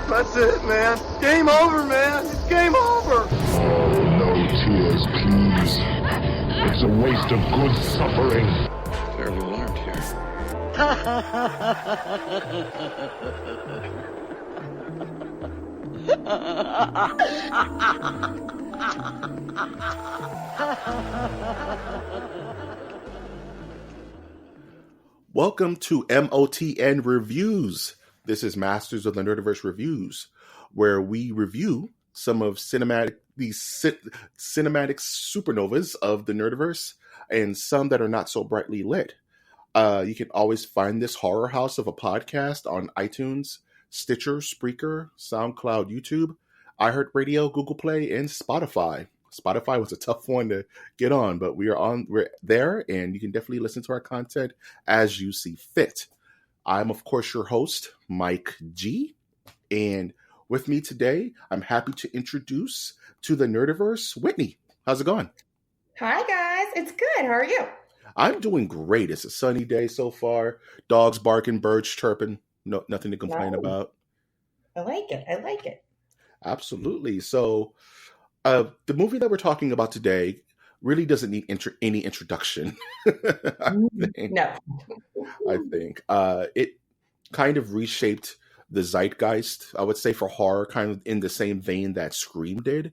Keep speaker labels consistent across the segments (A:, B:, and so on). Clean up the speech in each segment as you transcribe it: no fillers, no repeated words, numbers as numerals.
A: That's it, man. Game over, man. It's game over.
B: No tears, please. It's a waste of good suffering.
C: Fairly alarmed here.
D: Welcome to MOTN Reviews. This is Masters of the Nerdiverse Reviews, where we review some of cinematic supernovas of the Nerdiverse and some that are not so brightly lit. You can always find this horror house of a podcast on iTunes, Stitcher, Spreaker, SoundCloud, YouTube, iHeartRadio, Google Play, and Spotify. Spotify was a tough one to get on, but we're there, and you can definitely listen to our content as you see fit. I'm, of course, your host, Mike G. And with me today, I'm happy to introduce to the Nerdiverse, Whitney. How's it going?
E: Hi, guys. It's good. How are you?
D: I'm doing great. It's a sunny day so far. Dogs barking, birds chirping. No, nothing to complain about.
E: I like it.
D: Absolutely. So, the movie that we're talking about today really doesn't need any introduction.
E: No.
D: I think it kind of reshaped the zeitgeist, I would say, for horror, kind of in the same vein that Scream did.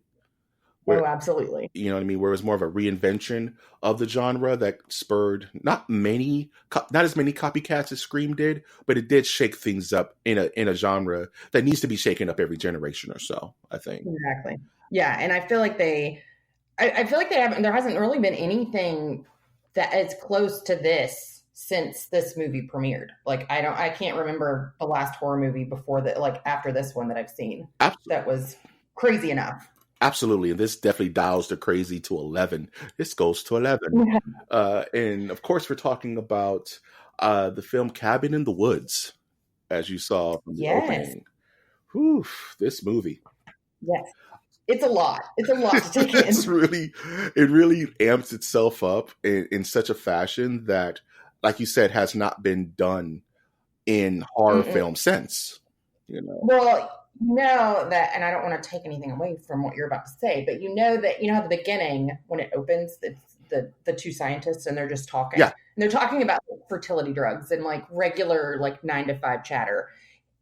E: Where, absolutely.
D: You know what I mean? Where it was more of a reinvention of the genre that spurred not as many copycats as Scream did, but it did shake things up in a genre that needs to be shaken up every generation or so, I think.
E: Exactly. Yeah, and I feel like there hasn't really been anything that is close to this since this movie premiered. Like I can't remember the last horror movie before that, like after this one that I've seen.
D: Absolutely.
E: That was crazy enough.
D: Absolutely. And this definitely dials the crazy to 11. This goes to 11. And of course, we're talking about the film Cabin in the Woods, as you saw from the opening. Whew, this movie.
E: Yes. It's a lot. It's a lot to take in.
D: It really amps itself up in such a fashion that, like you said, has not been done in horror film since. You know.
E: Well, you know that, and I don't want to take anything away from what you're about to say, but you know how at the beginning when it opens, it's the two scientists and they're just talking.
D: Yeah.
E: And they're talking about fertility drugs and like regular like 9-to-5 chatter.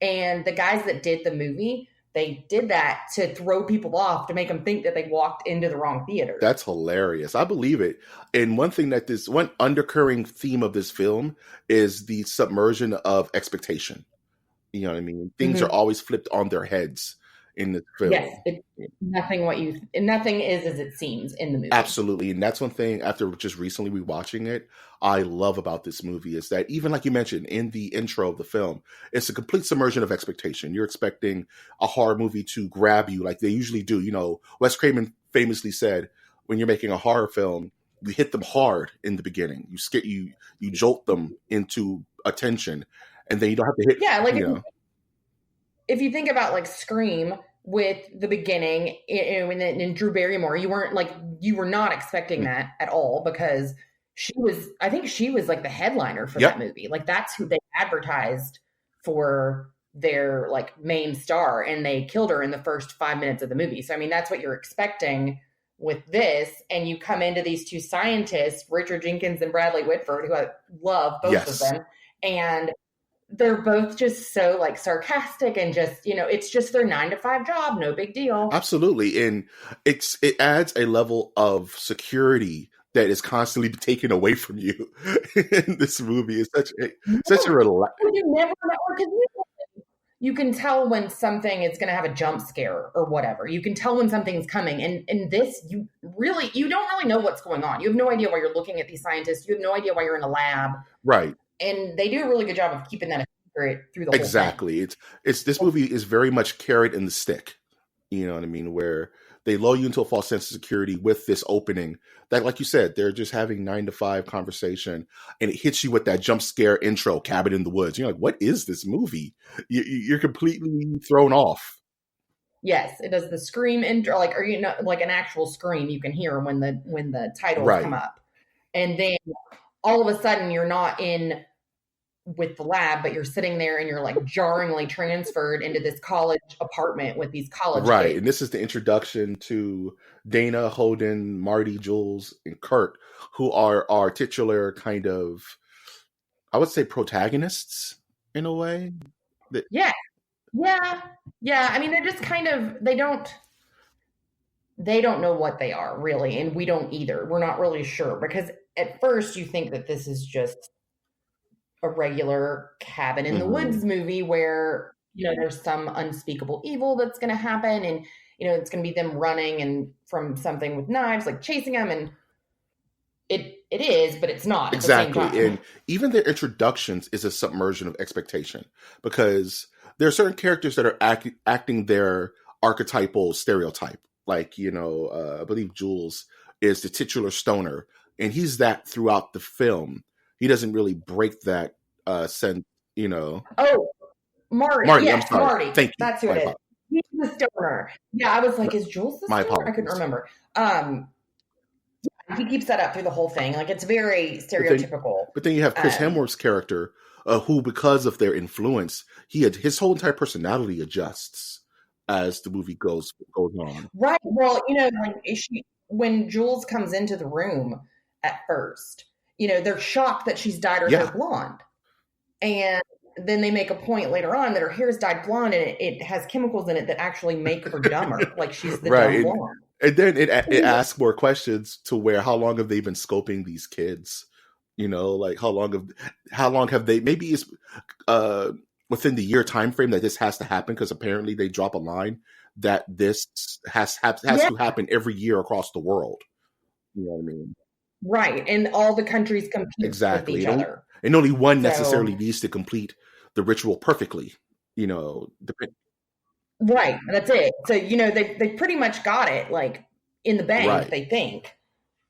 E: And the guys that did the movie, they did that to throw people off, to make them think that they walked into the wrong theater.
D: That's hilarious. I believe it. And one undercurring theme of this film is the submersion of expectation. You know what I mean? Things are always flipped on their heads in the film.
E: Yes, nothing is as it seems in the movie.
D: Absolutely. And that's one thing, after just recently rewatching it, I love about this movie is that, even like you mentioned in the intro of the film, it's a complete submersion of expectation. You're expecting a horror movie to grab you like they usually do. You know, Wes Craven famously said, when you're making a horror film, you hit them hard in the beginning. You jolt them into attention, and then you don't have to hit.
E: Yeah, like if you think about like Scream with the beginning, in Drew Barrymore, you were not expecting that at all, because I think she was like the headliner for that movie. Like that's who they advertised for their like main star, and they killed her in the first 5 minutes of the movie. So I mean, that's what you're expecting with this, and you come into these two scientists, Richard Jenkins and Bradley Whitford, who I love both of them, and they're both just so like sarcastic and just, it's just their 9-to-5 job. No big deal.
D: Absolutely. And it adds a level of security that is constantly taken away from you in this movie. It's such a relax.
E: You never know, because you can tell when something is going to have a jump scare or whatever. You can tell when something's coming. And in this, you don't really know what's going on. You have no idea why you're looking at these scientists. You have no idea why you're in a lab.
D: Right.
E: And they do a really good job of keeping that a secret through the whole thing.
D: Exactly. This movie is very much carrot and the stick. You know what I mean? Where they lull you into a false sense of security with this opening that, like you said, they're just having 9-to-5 conversation, and it hits you with that jump scare intro, Cabin in the Woods. You're like, what is this movie? You're completely thrown off.
E: Yes, it does the scream intro, like an actual scream you can hear when the titles come up, and then all of a sudden you're not in with the lab, but you're sitting there and you're like jarringly transferred into this college apartment with these college
D: Right.
E: kids.
D: And this is the introduction to Dana, Holden, Marty, Jules, and Kurt, who are our titular kind of, I would say, protagonists in a way.
E: Yeah. I mean, they're just kind of, they don't know what they are really. And we don't either. We're not really sure, because at first you think that this is just a regular cabin in the woods movie where, there's some unspeakable evil that's going to happen. And, it's going to be them running and from something with knives, like chasing them. And it is, but it's not.
D: Exactly.
E: At the same time.
D: And even their introductions is a submersion of expectation, because there are certain characters that are acting their archetypal stereotype. Like, I believe Jules is the titular stoner, and he's that throughout the film. He doesn't really break that sense,
E: Oh, Marty.
D: Yes, I'm sorry.
E: Marty.
D: Thank you.
E: That's who it is. He's the stoner. Yeah, I was like, is Jules the
D: My
E: stoner? I couldn't remember. He keeps that up through the whole thing. Like, it's very stereotypical.
D: But then you have Chris Hemsworth's character, who, because of their influence, his whole entire personality adjusts as the movie goes on.
E: Right. Well, when Jules comes into the room at first, they're shocked that she's dyed her hair blonde. And then they make a point later on that her hair is dyed blonde, and it has chemicals in it that actually make her dumber. Like, she's the dumb blonde.
D: And then it asks more questions to where, how long have they been scoping these kids? Like, how long have they, maybe it's within the year time frame that this has to happen, because apparently they drop a line that this has to happen every year across the world. You know what I mean?
E: Right. And all the countries compete with each other.
D: And only one necessarily needs to complete the ritual perfectly,
E: Right. That's it. So, they pretty much got it, like, in the bank, they think,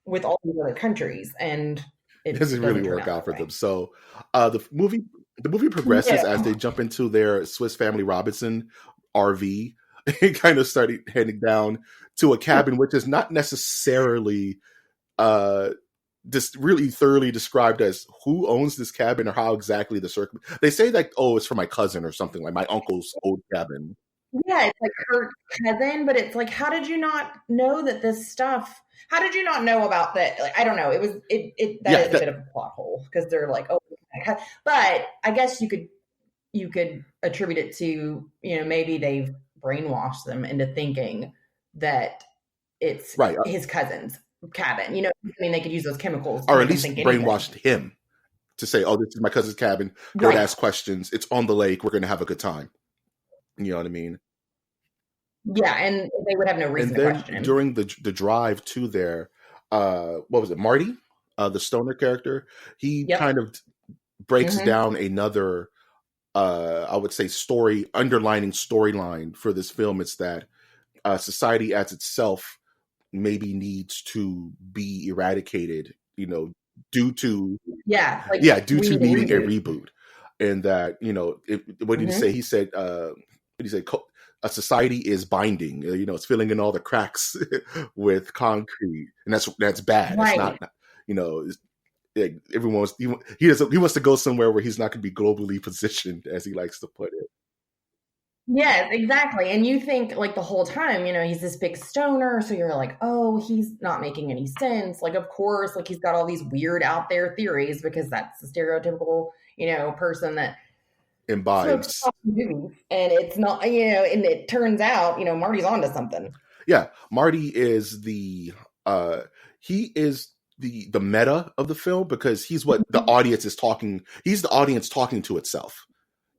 E: with all these other countries. And it
D: doesn't really work out for them. So the movie progresses as they jump into their Swiss Family Robinson RV and kind of start heading down to a cabin, which is not necessarily just really thoroughly described as who owns this cabin or how exactly they say that, it's for my cousin or something, like my uncle's old cabin.
E: Yeah, it's like her cousin, but it's like, how did you not know that this stuff? How did you not know about that? Like, I don't know. That is a bit of a plot hole, because they're like, but I guess you could attribute it to, maybe they've brainwashed them into thinking that it's his cousin's cabin. I mean, they could use those chemicals,
D: or at least brainwashed him to say, "Oh, this is my cousin's cabin. Go ask questions. It's on the lake. We're going to have a good time." You know what I mean?
E: Yeah, and they would have no reason to question him.
D: During the drive to their, what was it, Marty, the stoner character, he kind of breaks down another, I would say, underlining storyline for this film. It's that society as itself maybe needs to be eradicated, due to needing a reboot. And that, what did he say? He said, a society is binding, it's filling in all the cracks with concrete, and that's bad. Right. It's not, everyone he wants to go somewhere where he's not going to be globally positioned, as he likes to put it.
E: Yes, exactly. And you think, like, the whole time, he's this big stoner, so you're like, oh, he's not making any sense. Like, of course, like, he's got all these weird out there theories, because that's the stereotypical, person that
D: imbibes.
E: And it's not, and it turns out, Marty's onto something.
D: Yeah, Marty is the meta of the film, because he's what the audience is talking. He's the audience talking to itself.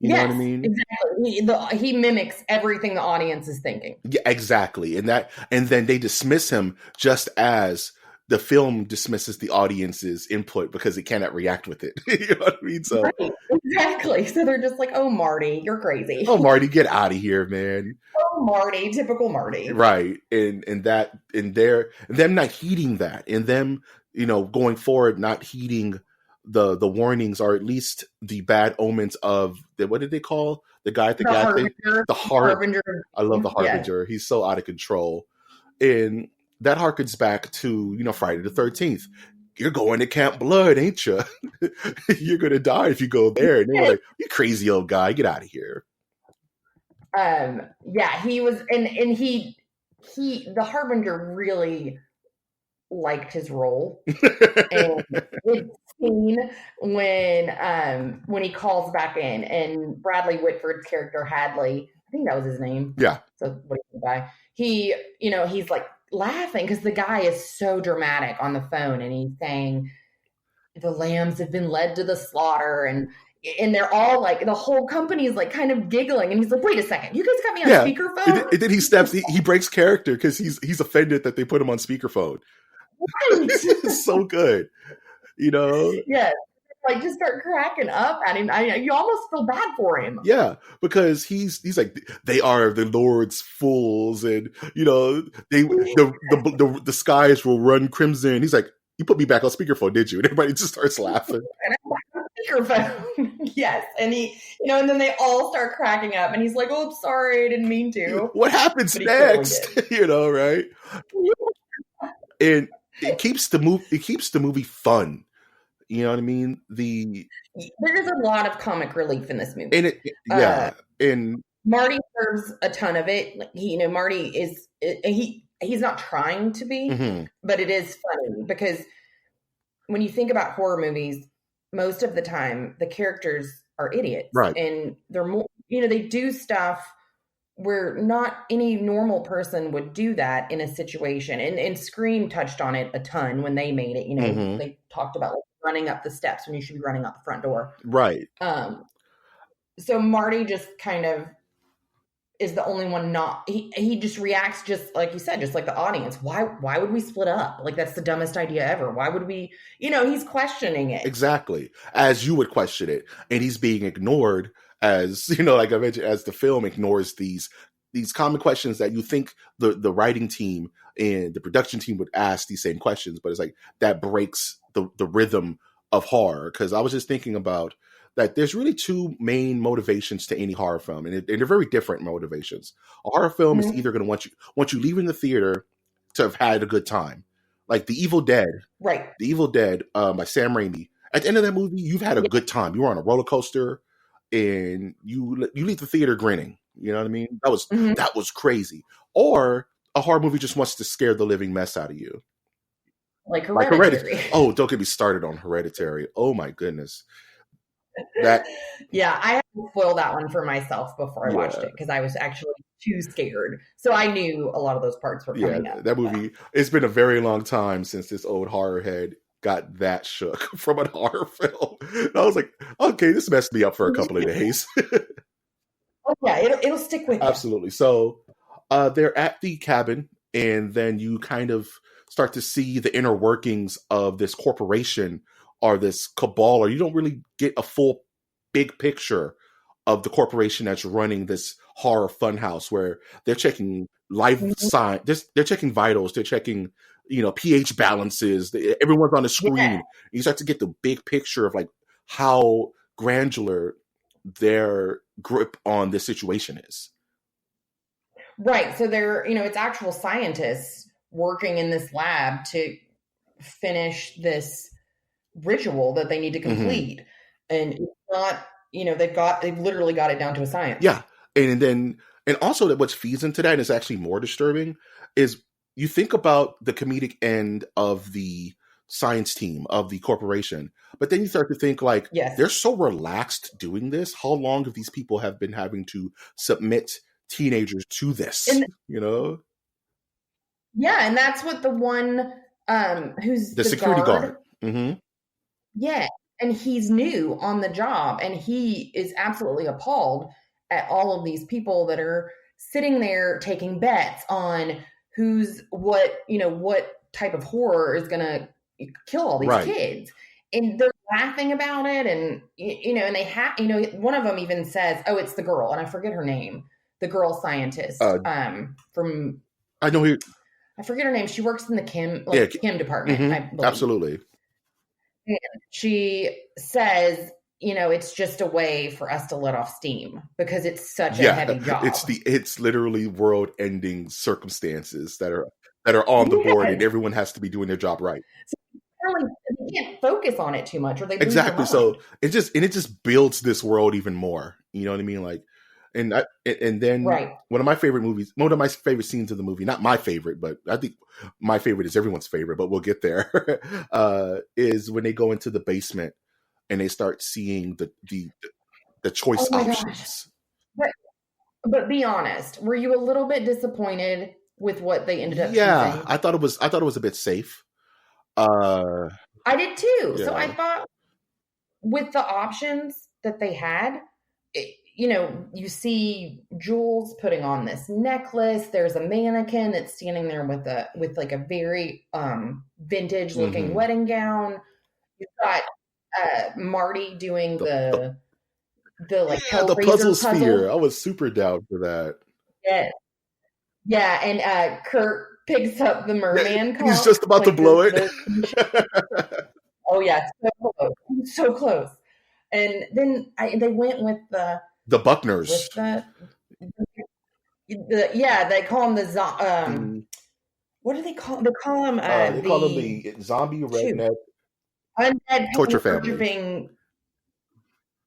D: You know what I mean?
E: Exactly. He mimics everything the audience is thinking.
D: Yeah, exactly. And then they dismiss him, just as the film dismisses the audience's input, because it cannot react with it. You know what I mean? So
E: right. Exactly. So they're just like, "Oh, Marty, you're crazy.
D: Oh, Marty, get out of here, man."
E: Oh, Marty, typical Marty.
D: Right. And them not heeding that, and them, going forward, not heeding the warnings, or at least the bad omens of what did they call the guy at the gas station? The Harbinger. I love the Harbinger. Yeah. He's so out of control. And that harkens back to, Friday the 13th. you're going to Camp Blood, ain't you? You're going to die if you go there. And they were like, you crazy old guy, get out of here.
E: Yeah, he was, and he, the Harbinger really liked his role. And it's seen when he calls back in, and Bradley Whitford's character Hadley, I think that was his name.
D: Yeah.
E: So what do you buy? He, he's like laughing because the guy is so dramatic on the phone, and he's saying the lambs have been led to the slaughter, and they're all like, the whole company is like kind of giggling, and he's like, wait a second, you guys got me on speakerphone?
D: And then he steps, he breaks character because he's offended that they put him on speakerphone.
E: Right.
D: It's so good,
E: Yeah, like just start cracking up at him. You almost feel bad for him.
D: Yeah, because he's like, they are the Lord's fools, and the skies will run crimson. He's like, you put me back on speakerphone, did you? And everybody just starts laughing.
E: And I'm back on speakerphone. Yes, and he, and then they all start cracking up, and he's like, "Oh, I'm sorry, I didn't mean to."
D: What happens next? Right? And it keeps the movie fun. You know what I mean?
E: There's a lot of comic relief in this movie,
D: and and
E: Marty serves a ton of it. Like, Marty is he's not trying to be, but it is funny because when you think about horror movies, most of the time the characters are idiots,
D: right?
E: And they're more, they do stuff where not any normal person would do that in a situation. And Scream touched on it a ton when they made it. They talked about like running up the steps when you should be running out the front door.
D: Right.
E: So Marty just kind of is the only one he just reacts just like you said, just like the audience. Why would we split up? Like, that's the dumbest idea ever. Why would we, he's questioning it.
D: Exactly. As you would question it. And he's being ignored as, like I mentioned, as the film ignores these common questions that you think the writing team and the production team would ask these same questions. But it's like, that breaks the rhythm of horror. Because I was just thinking about that there's really two main motivations to any horror film, and they're very different motivations. A horror film is either going to want you leaving the theater to have had a good time, like The Evil Dead,
E: right?
D: The Evil Dead by Sam Raimi. At the end of that movie, you've had a good time. You were on a roller coaster, and you leave the theater grinning. You know what I mean? That was crazy. Or a horror movie just wants to scare the living mess out of you,
E: like Hereditary.
D: Oh, don't get me started on Hereditary. Oh my goodness.
E: Yeah, I had to spoil that one for myself before I watched it because I was actually too scared. So I knew a lot of those were coming up.
D: That movie, it's been a very long time since this old horror head got that shook from a horror film. And I was like, okay, this messed me up for a couple of days.
E: Oh yeah, it'll stick with you.
D: Absolutely. So they're at the cabin, and then you kind of start to see the inner workings of this corporation or this cabal, or you don't really get a full big picture of the corporation that's running this horror funhouse, where they're checking life sign, they're checking vitals, they're checking, pH balances. Everyone's on the screen. Yeah. You start to get the big picture of like how granular their grip on this situation is.
E: Right. So they're, it's actual scientists working in this lab to finish this ritual that they need to complete. And it's not, they've literally got it down to a science.
D: Yeah. And also that what feeds into that, and is actually more disturbing, is you think about the comedic end of the science team of the corporation, but then you start to think like, they're so relaxed doing this. How long have these people have been having to submit teenagers to this? Yeah.
E: And that's what the one, who's
D: the security guard. Mm-hmm.
E: Yeah. And he's new on the job, and he is absolutely appalled at all of these people that are sitting there taking bets on what type of horror is going to kill all these kids. And they're laughing about it. And, and they have, one of them even says, oh, it's the girl. And I forget her name, the girl scientist from,
D: I know
E: I forget her name. She works in the chem department.
D: Mm-hmm.
E: I believe.
D: Absolutely.
E: And she says, it's just a way for us to let off steam because it's such a heavy job.
D: It's literally world-ending circumstances that are on the board, and everyone has to be doing their job right.
E: So can't focus on it too much, or they lose
D: Exactly.
E: their mind.
D: So it just builds this world even more. You know what I mean? Like, and then
E: Right.
D: one of my favorite scenes of the movie, not my favorite, but I think my favorite is everyone's favorite, but we'll get there, is when they go into the basement and they start seeing the choice
E: Oh my
D: options.
E: gosh. But be honest, were you a little bit disappointed with what they ended up choosing?
D: I thought it was a bit safe.
E: I did too. So I
D: Yeah.
E: thought with the options that they had, you see Jules putting on this necklace. There's a mannequin that's standing there with like a very vintage looking wedding gown. You've got Marty doing the like
D: the
E: Hellraiser
D: puzzle sphere. I was super down for that.
E: Yeah, and Kurt picks up the merman conch.
D: He's just about to blow it.
E: Oh yeah, so close. And then they went with
D: the Buckners.
E: They call them the what do they call? They call them
D: they call them the zombie redneck
E: undead
D: torture family.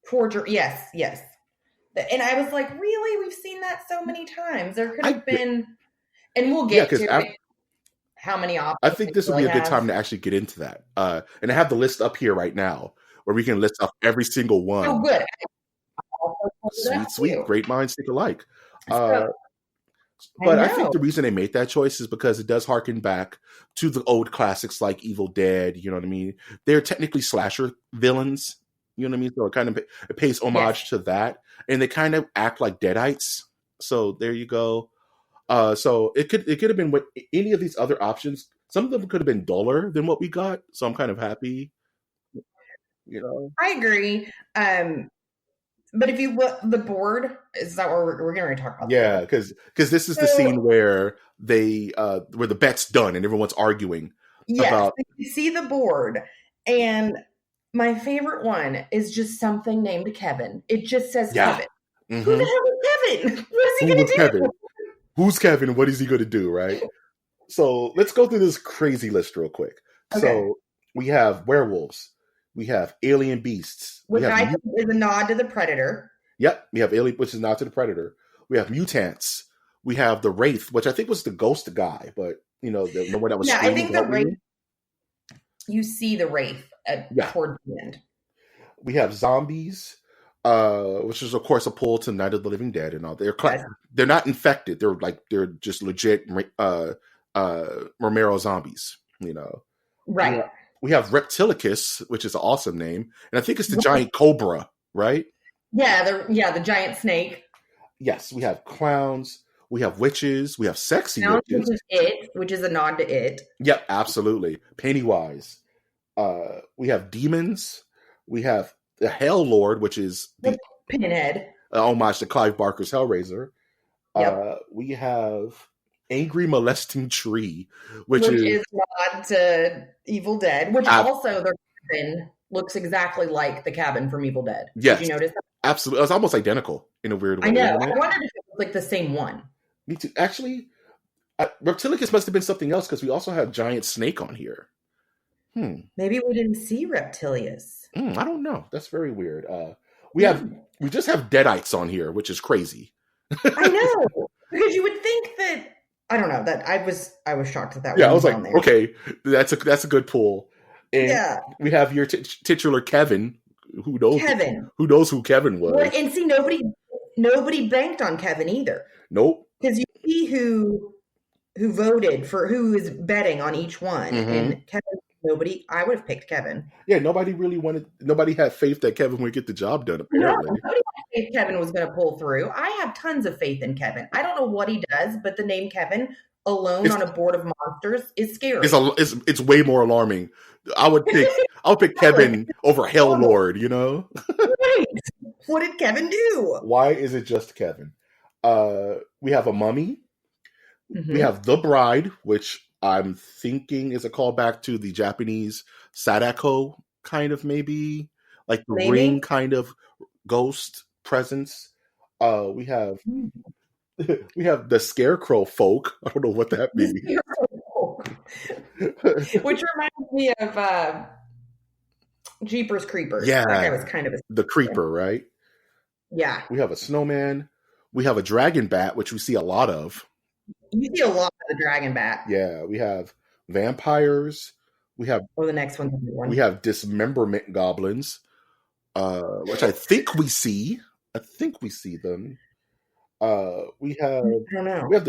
E: Torture. Yes. And I was like, really? We've seen that so many times. There could have been, and we'll get to how many options.
D: I think this would be a good time to actually get into that. And I have the list up here right now where we can list off every single one.
E: Oh, good.
D: Sweet. Great minds think alike. But I think the reason they made that choice is because it does harken back to the old classics like Evil Dead. You know what I mean? They're technically slasher villains. You know what I mean? So it pays homage to that. And they kind of act like Deadites. So there you go. So it could have been what any of these other options. Some of them could have been duller than what we got. So I'm kind of happy. You know,
E: I agree. But if you look, the board is that what we're going to talk about?
D: Yeah, because this is the scene where where the bet's done and everyone's arguing.
E: Yes, you see the board, and my favorite one is just something named Kevin. It just says Kevin. Mm-hmm. Who the hell is Kevin? What is he going to do?
D: Kevin? Who's Kevin? What is he going to do? Right. So let's go through this crazy list real quick. Okay. So we have werewolves. We have alien beasts.
E: Which I think is a nod to the Predator.
D: Yep. We have alien, which is a nod to the Predator. We have mutants. We have the Wraith, which I think was the ghost guy, but the one that was.
E: Yeah, I think the Wraith. You see the Wraith toward the end.
D: We have zombies, which is of course a pull to Night of the Living Dead and all. They're not infected. They're just legit Romero zombies.
E: Right.
D: Yeah. We have Reptilicus, which is an awesome name, and I think it's the giant cobra, right?
E: Yeah, the giant snake.
D: Yes, we have clowns, we have witches, we have sexy witches.
E: Which is a nod to It.
D: Yep, absolutely. Pennywise. We have demons. We have the Hell Lord, which is the
E: Pinhead.
D: Homage to Clive Barker's Hellraiser.
E: Yep.
D: We have Angry Molesting Tree, which
E: is nod to Evil Dead, which also their cabin looks exactly like the cabin from Evil Dead.
D: Yes.
E: Did you notice that?
D: Absolutely. It's almost identical in a weird way.
E: I know. I wondered if it was like the same one.
D: Me too. Actually, Reptilicus must have been something else because we also have Giant Snake on here.
E: Maybe we didn't see Reptilius.
D: I don't know. That's very weird. We just have Deadites on here, which is crazy.
E: I know, because you would think that. I don't know that I was shocked at that.
D: Yeah, I was like, okay, that's a good pull. And we have your titular Kevin. Who knows? Who knows who Kevin was?
E: Well, and see, nobody banked on Kevin either.
D: Nope.
E: Because you see who voted for who is betting on each one, and Kevin. I would have picked Kevin.
D: Yeah, nobody had faith that Kevin would get the job done, apparently.
E: No, nobody had faith Kevin was going to pull through. I have tons of faith in Kevin. I don't know what he does, but the name Kevin alone on a board of monsters is scary.
D: It's way more alarming. I would pick Kevin over Hell Lord,
E: Right. What did Kevin do?
D: Why is it just Kevin? We have a mummy. We have the Bride, which I'm thinking is a callback to the Japanese Sadako kind of maybe like the ring kind of ghost presence. We have the Scarecrow folk. I don't know what that means.
E: Which reminds me of Jeepers Creepers.
D: Yeah.
E: That guy was kind of a...
D: The creeper, right?
E: Yeah.
D: We have a snowman. We have a dragon bat, which we see a lot of.
E: You see a lot of the dragon bat.
D: Yeah, we have vampires. We have
E: the next one's a new one.
D: We have dismemberment goblins, which I think we see. I think we see them. We have.
E: I don't know.
D: We have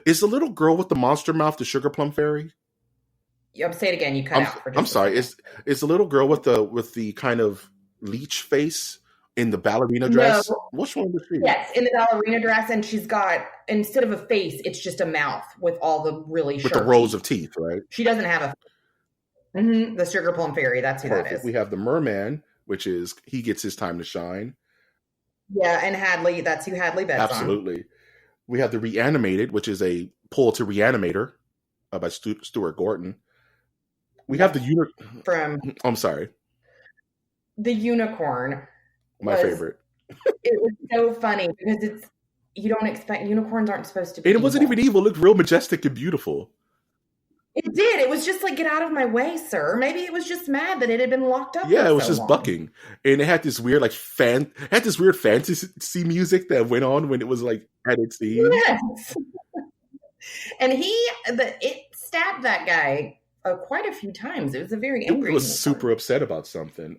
D: is the little girl with the monster mouth the sugar plum fairy?
E: Say it again. You cut out.
D: I'm sorry. Is the little girl with the kind of leech face in the ballerina dress?
E: No.
D: Which one was she?
E: Yes, in the ballerina dress, and she's got, instead of a face, it's just a mouth with all the really sharp
D: with the rows of teeth, right?
E: She doesn't have a... the sugar plum fairy, that's who that is.
D: We have the merman, which is, he gets his time to shine.
E: Yeah, and Hadley, that's who Hadley bets
D: Absolutely. We have the reanimated, which is a pull to reanimator by Stuart Gordon. We have the I'm sorry.
E: The unicorn.
D: My favorite.
E: It was so funny because you don't expect, unicorns aren't supposed to be
D: And it wasn't even evil. It looked real majestic and beautiful.
E: It did. It was just like, get out of my way, sir. Maybe it was just mad that it had been locked up.
D: Yeah, it was
E: so
D: just
E: long.
D: bucking. And it had this weird fantasy music that went on when it was like at its scene.
E: Yes. And it stabbed that guy quite a few times. It was a very angry.
D: It was super upset about something.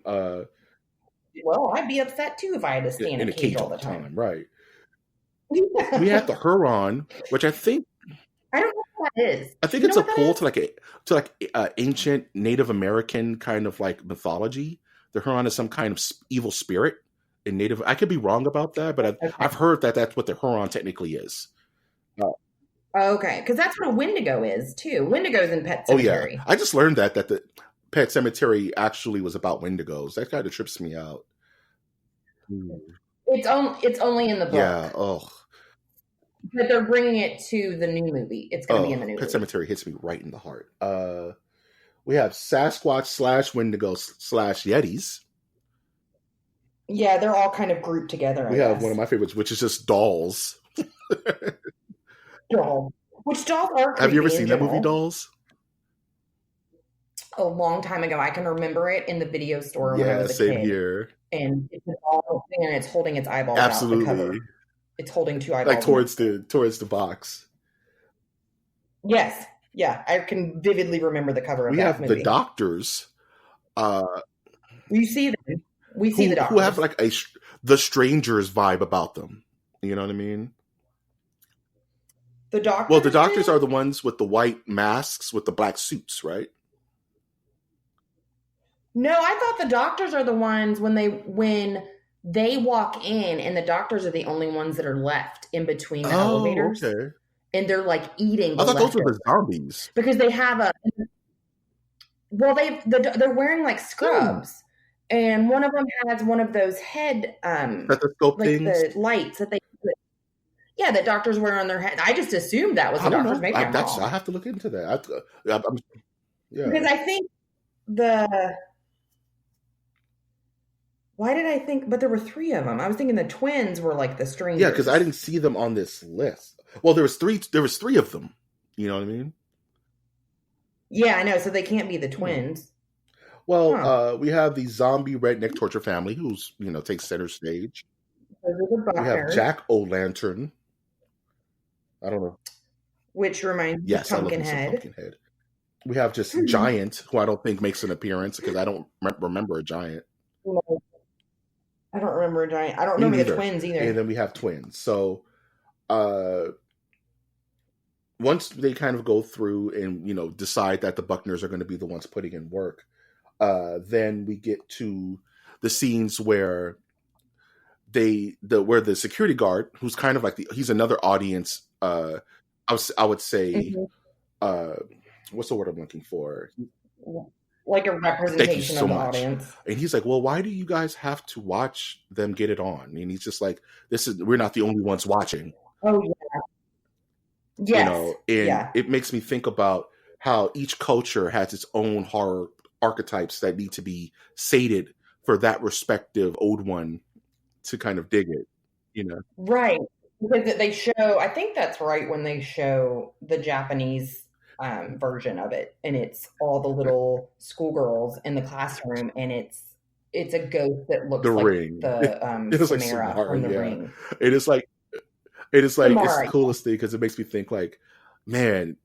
E: Well, I'd be upset too if I had to stay in a cage all the time.
D: Right. We have the Huron, which I think.
E: I don't know what that is.
D: I think it's a pull to ancient Native American kind of like mythology. The Huron is some kind of evil spirit in Native. I could be wrong about that, but I've heard that that's what the Huron technically is.
E: Okay, because that's what a Wendigo is too. Wendigo's in Pet Sematary.
D: Oh yeah, I just learned that the Pet Sematary actually was about Wendigos. That kind of trips me out.
E: It's only in the book.
D: Yeah. Oh.
E: But they're bringing it to the new movie. It's going to be in the new
D: Pet
E: movie.
D: Sematary hits me right in the heart. We have Sasquatch / Wendigo / Yetis.
E: Yeah, they're all kind of grouped together.
D: We have one of my favorites, which is just dolls.
E: Doll. Which dolls are creepy.
D: Have you ever seen that movie, Dolls?
E: A long time ago. I can remember it in the video store when I was a kid.
D: Yeah, same here.
E: And it's a doll and it's holding its eyeballs
D: Absolutely.
E: out the cover. It's holding two eyeballs.
D: Like towards the box.
E: Yes. Yeah. I can vividly remember the cover of that movie.
D: We have the doctors.
E: You see them. We see the doctors.
D: Who have like the strangers vibe about them. You know what I mean?
E: The doctors?
D: Well, the doctors are the ones with the white masks with the black suits, right?
E: No, I thought the doctors are the ones when they walk in, and the doctors are the only ones that are left in between the elevators.
D: Okay.
E: And they're like eating.
D: I thought those were the zombies
E: because they have they're wearing like scrubs, and one of them has one of those head
D: stethoscope
E: like
D: things,
E: the lights that they. Yeah, that doctors wear on their head. I just assumed that was the doctors. Maybe I'm wrong.
D: I have to look into that.
E: Because I think why did I think? But there were three of them. I was thinking the twins were like the strangers.
D: Yeah, because I didn't see them on this list. Well, there was three. There was three of them. You know what I mean?
E: Yeah, I know. So they can't be the twins.
D: Well, we have the zombie redneck torture family, who's takes center stage. We have Jack O'Lantern. I don't know.
E: Which reminds me of Pumpkinhead.
D: We have just Giant, who I don't think makes an appearance because I don't remember a giant.
E: No. I don't remember a giant. I don't remember the twins either.
D: And then we have twins. So once they kind of go through and decide that the Buckners are going to be the ones putting in work, then we get to the scenes where where the security guard, who's kind of like he's another audience. I would say, what's the word I'm looking for?
E: Like a representation of the audience.
D: And he's like, well, why do you guys have to watch them get it on? And he's just like, we're not the only ones watching.
E: Oh yeah. Yes.
D: It makes me think about how each culture has its own horror archetypes that need to be sated for that respective old one to kind of dig it,
E: Right. Because they show, I think that's right when they show the Japanese version of it, and it's all the little schoolgirls in the classroom, and it's it's a ghost that looks
D: The
E: like
D: Ring.
E: the
D: It was like
E: Samara
D: Samara,
E: from The
D: yeah.
E: Ring.
D: It is like it's
E: Samara,
D: the coolest thing because it makes me think like, man,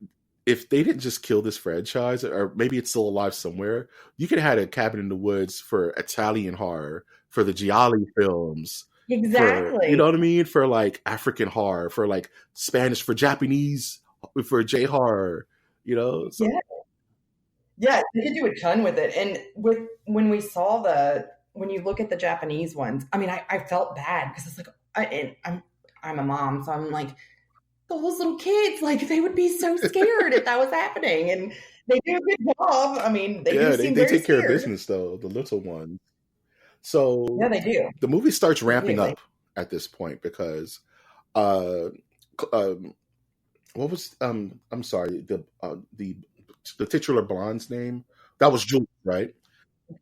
D: if they didn't just kill this franchise, or maybe it's still alive somewhere, you could have had a Cabin in the Woods for Italian horror, for the Gialli films, for,
E: exactly.
D: you know what I mean, for like African horror, for like Spanish, for Japanese, for J horror, you know. So,
E: Yeah, they could do a ton with it. And when we saw when you look at the Japanese ones, I mean, I felt bad because it's like I'm a mom, so I'm like, those little kids, like they would be so scared if that was happening. And they do a good job. I mean, they do seem
D: they
E: very
D: take care of
E: scared.
D: business though, the little ones. So
E: Yeah, they do.
D: the movie starts ramping
E: Really?
D: up at this point because what was I'm sorry, the titular blonde's name? That was Jules, right?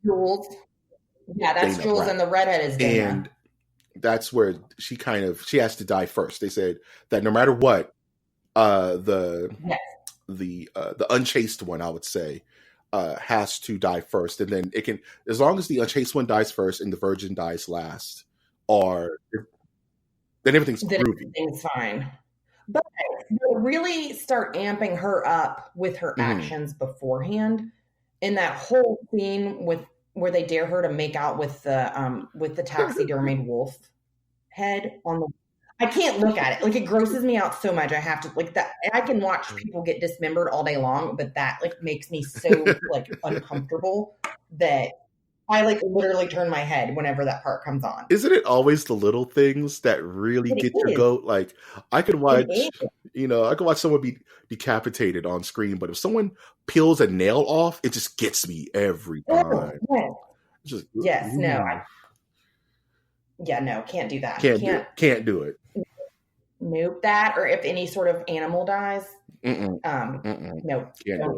E: Jules. Yeah, that's
D: Dana,
E: Jules,
D: right.
E: and the redhead is Dana.
D: And that's where she has to die first. They said that no matter what, the unchaste one, I would say, has to die first, and then it can, as long as the unchaste one dies first and the virgin dies last, or then everything's groovy.
E: Everything's fine. But they'll really start amping her up with her actions beforehand. In that whole scene where they dare her to make out with the taxidermied wolf head on the. I can't look at it. Like it grosses me out so much. I have to like that. I can watch people get dismembered all day long, but that like makes me so like uncomfortable that I like literally turn my head whenever that part comes on.
D: Isn't it always the little things that really get your goat? Like I could watch, I could watch someone be decapitated on screen, but if someone peels a nail off, it just gets me every time. Just,
E: yes, no. No, can't do that.
D: Can't do it.
E: Nope, that or if any sort of animal dies. No.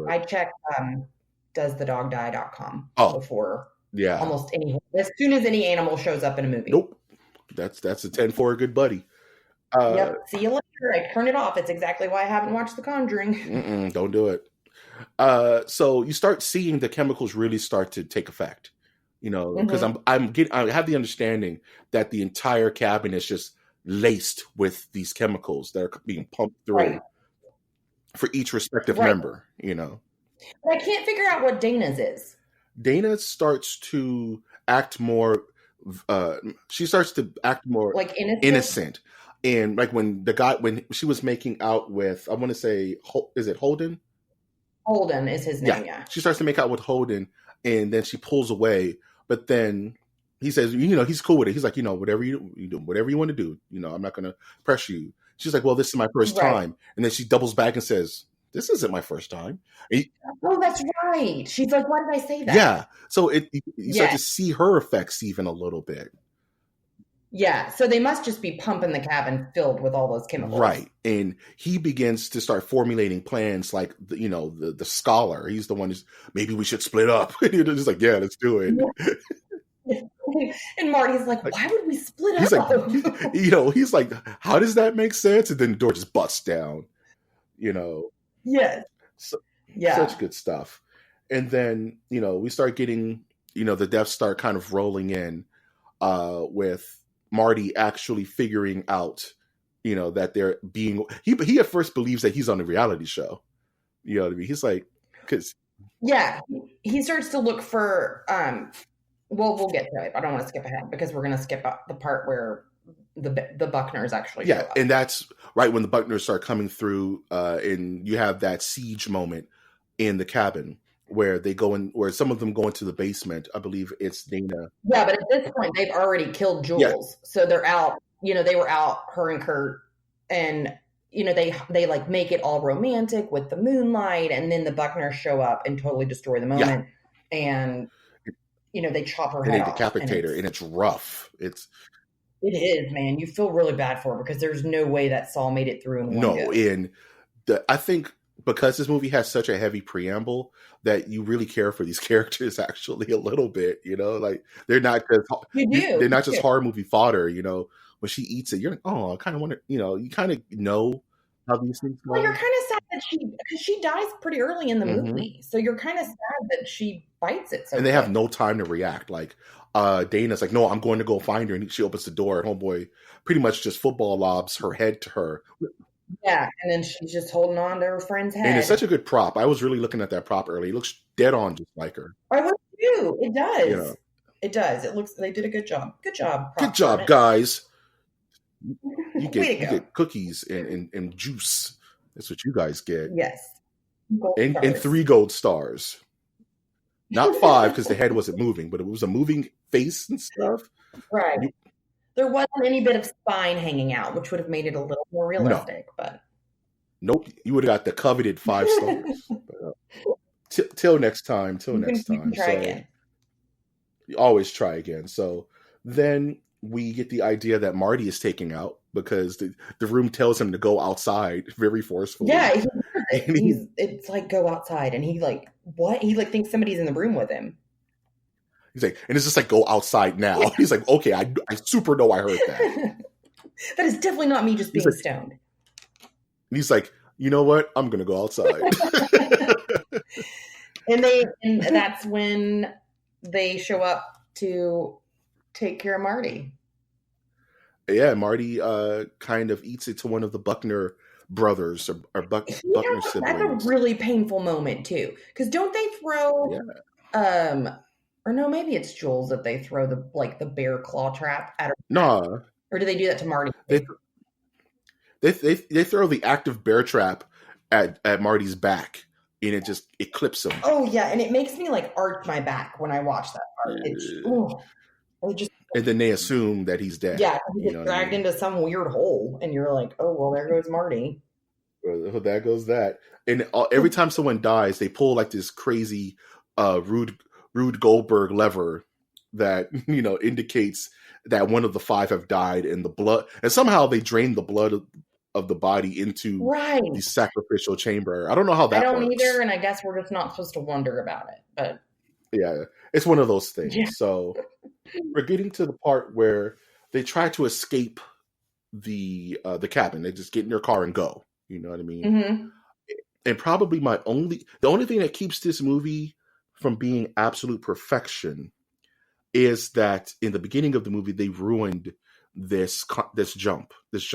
E: I check doesthedogdie.com before almost any, as soon as any animal shows up in a movie.
D: Nope. That's a 10 for a good buddy.
E: Yep. See you later. I turn it off. It's exactly why I haven't watched The Conjuring.
D: Don't do it. So you start seeing the chemicals really start to take effect. You know, because I have the understanding that the entire cabin is just laced with these chemicals that are being pumped through for each respective member. You know,
E: but I can't figure out what Dana's is.
D: Dana starts to act more. She starts to act more
E: like
D: innocent, and like when she was making out with, I want to say, is it Holden?
E: Holden is his name. Yeah.
D: She starts to make out with Holden, and then she pulls away. But then he says, he's cool with it. He's like, whatever you do, whatever you want to do, I'm not going to press you. She's like, well, this is my first time. And then she doubles back and says, this isn't my first time.
E: Oh, that's right. She's like, why did I say that?
D: Yeah. So you start to see her effects even a little bit.
E: Yeah. So they must just be pumping the cabin filled with all those chemicals.
D: Right. And he begins to start formulating plans like, the scholar. He's the one who's, maybe we should split up. He's like, yeah, let's do it.
E: And Marty's like, why would we split
D: he's
E: up?
D: Like, he's like, how does that make sense? And then the door just busts down,
E: Yes.
D: So, such good stuff. And then, we start getting, the deaths start kind of rolling in with Marty actually figuring out, that they're being, he at first believes that he's on a reality show. You know what I mean? He's like, because.
E: Yeah. He starts to look for, we'll get to it. I don't want to skip ahead because we're going to skip up the part where the Buckners actually show up.
D: And that's right when the Buckners start coming through, and you have that siege moment in the cabin where they go in, where some of them go into the basement. I believe it's Dana.
E: Yeah, but at this point they've already killed Jules, so they're out. They were out, her and Kurt, and they like make it all romantic with the moonlight, and then the Buckners show up and totally destroy the moment, and they chop her head off.
D: They decapitate her, and it's rough. It
E: is, man. You feel really bad for her because there's no way that Saul made it through in one go.
D: And I think because this movie has such a heavy preamble that you really care for these characters actually a little bit, like they're not just horror movie fodder, when she eats it, you're like, oh, I kind of wonder, you kind of know how these things go.
E: Well, you're kind of sad that she dies pretty early in the movie. So you're kind of sad that she bites it.
D: And they have no time to react. Like Dana's like, no, I'm going to go find her. And she opens the door, and homeboy pretty much just football lobs her head to her.
E: Yeah, and then she's just holding on to her friend's head.
D: And it's such a good prop. I was really looking at that prop early. It looks dead on just like her.
E: I would too. It does.
D: You know.
E: It does. It looks. They did a good job. Good job.
D: Good job, guys. You
E: Way to go.
D: get cookies and juice. That's what you guys get.
E: Yes.
D: And 3 gold stars. Not 5 because the head wasn't moving, but it was a moving face and stuff.
E: Right. There wasn't any bit of spine hanging out, which would have made it a little more realistic. But
D: nope, you would have got the coveted 5 stars. Till next time. You can
E: try again.
D: You always try again. So then we get the idea that Marty is taking out because the room tells him to go outside very forcefully.
E: Yeah, it's like go outside, and he like what? He like thinks somebody's in the room with him.
D: He's like, and it's just like go outside now. Yeah. He's like, okay, I super know I heard that.
E: That is definitely not me just being stoned.
D: And he's like, you know what? I'm gonna go outside.
E: and that's when they show up to take care of Marty.
D: Yeah, Marty kind of eats it to one of the Buckner brothers or Buckner siblings.
E: That's a really painful moment too, because don't they throw? Yeah. Or no, maybe it's Jules that they throw the bear claw trap at her.
D: No,
E: or do they do that to Marty?
D: They throw the active bear trap at Marty's back, and it clips him.
E: Oh yeah, and it makes me like arch my back when I watch that part.
D: And then they assume that he's dead.
E: Yeah, he gets dragged into some weird hole, and you're like, oh well, there goes Marty.
D: Well, there goes that. And every time someone dies, they pull like this crazy Rube Goldberg lever that indicates that one of the 5 have died, and the blood, and somehow they drain the blood of the body into the sacrificial chamber. I don't know how that works. I don't
E: either, and I guess we're just not supposed to wonder about it. But
D: yeah, it's one of those things.
E: Yeah.
D: So we're getting to the part where they try to escape the cabin. They just get in their car and go. You know what I mean?
E: Mm-hmm.
D: And probably the only thing that keeps this movie from being absolute perfection is that in the beginning of the movie they ruined this jump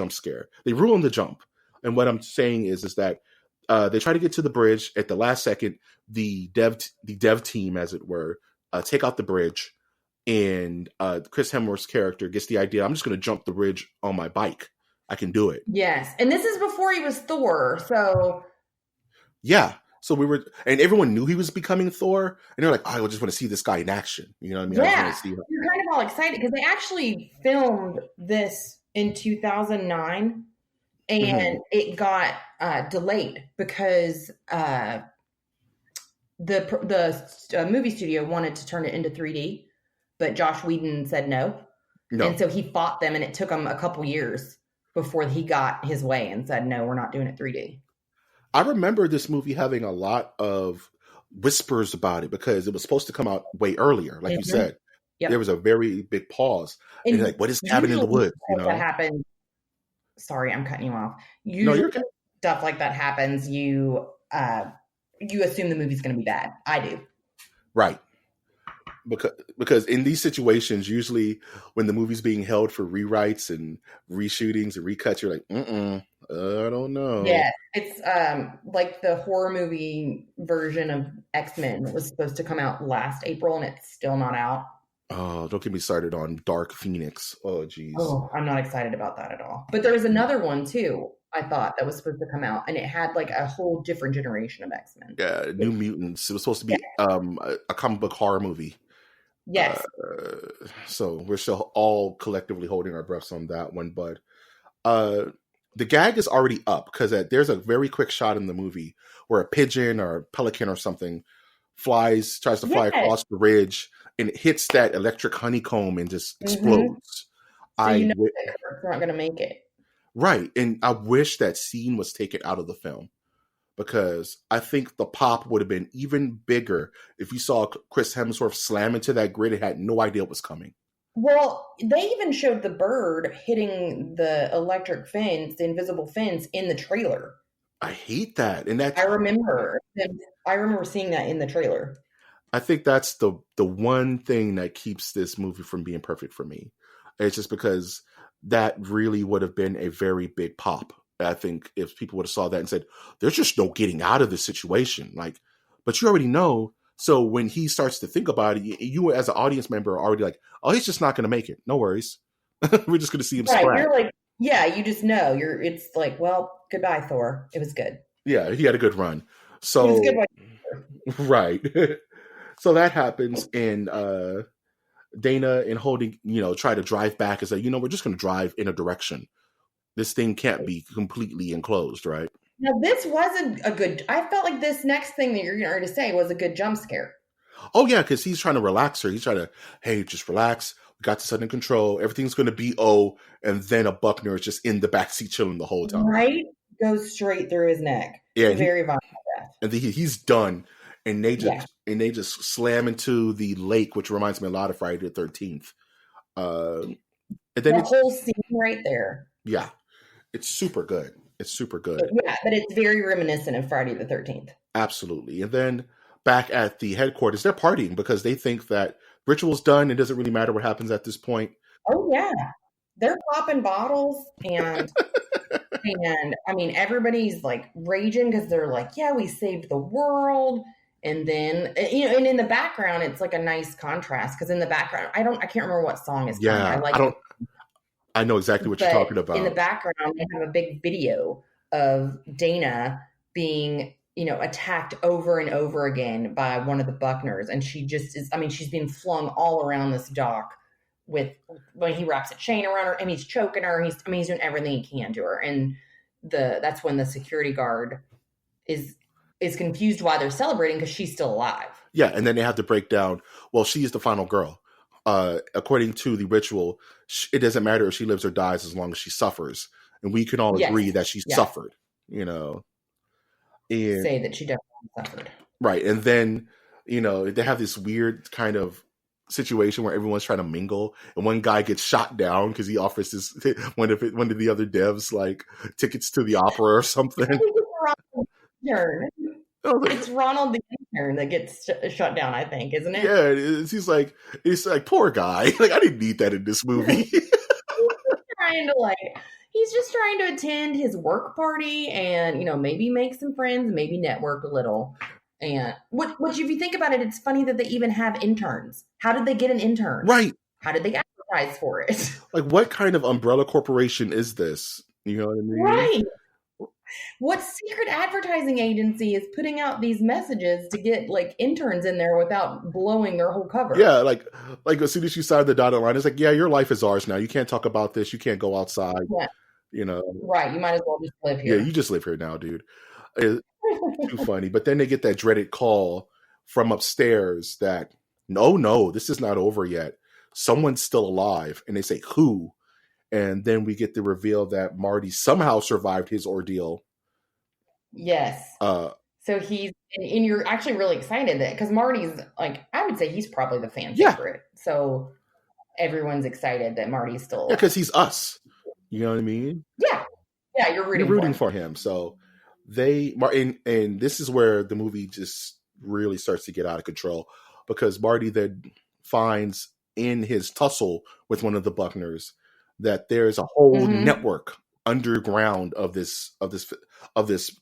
D: scare. They ruined the jump, and what I'm saying is that they try to get to the bridge at the last second. The dev team, as it were, take out the bridge, and Chris Hemsworth's character gets the idea. I'm just going to jump the bridge on my bike. I can do it.
E: Yes, and this is before he was Thor, so
D: yeah. So and everyone knew he was becoming Thor, and they're like, I just want to see this guy in action. You know what I mean?
E: Yeah, you're kind of all excited because they actually filmed this in 2009, and it got delayed because the movie studio wanted to turn it into 3D, but Josh Whedon said no. And so he fought them, and it took him a couple years before he got his way and said, no, we're not doing it 3D.
D: I remember this movie having a lot of whispers about it because it was supposed to come out way earlier, like you said. Yep. There was a very big pause. And you're like, what is Cabin in the Woods?
E: That happened. Sorry, I'm cutting you off.
D: You're good.
E: Stuff like that happens, you assume the movie's going to be bad. I do.
D: Right. Because in these situations, usually when the movie's being held for rewrites and reshootings and recuts, you're like, I don't know.
E: Yeah, it's like the horror movie version of X-Men that was supposed to come out last April, and it's still not out.
D: Oh, don't get me started on Dark Phoenix. Oh, geez.
E: Oh, I'm not excited about that at all. But there was another one, too, I thought, that was supposed to come out, and it had like a whole different generation of X-Men.
D: Yeah, New Mutants. It was supposed to be a comic book horror movie.
E: Yes.
D: So we're still all collectively holding our breaths on that one. But the gag is already up because there's a very quick shot in the movie where a pigeon or a pelican or something tries to fly across the ridge, and it hits that electric honeycomb and just explodes.
E: So you know that Kurt's not going to make it.
D: Right. And I wish that scene was taken out of the film, because I think the pop would have been even bigger if you saw Chris Hemsworth slam into that grid and had no idea what was coming.
E: Well, they even showed the bird hitting the electric fence, the invisible fence, in the trailer.
D: I hate that. And
E: I remember seeing that in the trailer.
D: I think that's the one thing that keeps this movie from being perfect for me. It's just because that really would have been a very big pop. I think if people would have saw that and said, "There's just no getting out of this situation," like, but you already know. So when he starts to think about it, you as an audience member are already like, "Oh, he's just not going to make it. No worries. We're just going to see him
E: Right.
D: scrap."
E: You're like, yeah, you just know. It's like, well, goodbye, Thor. It was good.
D: Yeah, he had a good run.
E: It
D: So
E: was good.
D: right. So that happens, and Dana and Holding, try to drive back and say, we're just going to drive in a direction. This thing can't be completely enclosed, right?
E: Now, this wasn't a good. I felt like this next thing that you're going to say was a good jump scare.
D: Oh yeah, because he's trying to relax her. He's trying to, hey, just relax. We got this under control. Everything's going to be and then a Buckner is just in the backseat chilling the whole time.
E: Right, goes straight through his neck.
D: Yeah,
E: very violent death.
D: And then he's done, and they just slam into the lake, which reminds me a lot of Friday the 13th. And then
E: the whole scene right there.
D: Yeah, it's super good. It's super good.
E: But it's very reminiscent of Friday the 13th.
D: Absolutely. And then back at the headquarters, they're partying because they think that ritual's done. It doesn't really matter what happens at this point.
E: Oh, yeah. They're popping bottles and I mean, everybody's like raging because they're like, yeah, we saved the world. And then, and in the background, it's like a nice contrast because in the background, I can't remember what song is playing.
D: I know exactly what you're talking about.
E: In the background, they have a big video of Dana being, attacked over and over again by one of the Buckners. And she just is, she's being flung all around this dock when he wraps a chain around her and he's choking her. He's doing everything he can to her. And that's when the security guard is confused why they're celebrating because she's still alive.
D: Yeah. And then they have to break down, well, she is the final girl. According to the ritual, it doesn't matter if she lives or dies as long as she suffers. And we can all agree that she suffered, and
E: say that she definitely suffered.
D: Right. And then, they have this weird kind of situation where everyone's trying to mingle and one guy gets shot down because he offers one of the other devs like tickets to the opera or something.
E: It's Ronald the intern that gets shut down, I think, isn't it?
D: Yeah, he's like poor guy. Like, I didn't need that in this movie.
E: He's just trying to attend his work party and maybe make some friends, maybe network a little. And which if you think about it, it's funny that they even have interns. How did they get an intern?
D: Right.
E: How did they advertise for it?
D: Like, what kind of umbrella corporation is this? You know what I mean?
E: Right. What secret advertising agency is putting out these messages to get like interns in there without blowing their whole cover?
D: Yeah, like as soon as you sign the dotted line, it's like, yeah, your life is ours now. You can't talk about this. You can't go outside. Yeah.
E: Right. You might as well just live here.
D: Yeah, you just live here now, dude. It's too funny. But then they get that dreaded call from upstairs that no, this is not over yet. Someone's still alive. And they say, who? And then we get the reveal that Marty somehow survived his ordeal.
E: Yes. So he's, and you're actually really excited that, because Marty's like, I would say he's probably the fan favorite. So everyone's excited that Marty's still alive.
D: Yeah, because he's us. You know what I mean?
E: Yeah. Yeah, you're rooting
D: for him. So and this is where the movie just really starts to get out of control, because Marty then finds in his tussle with one of the Buckners that there's a whole network underground of this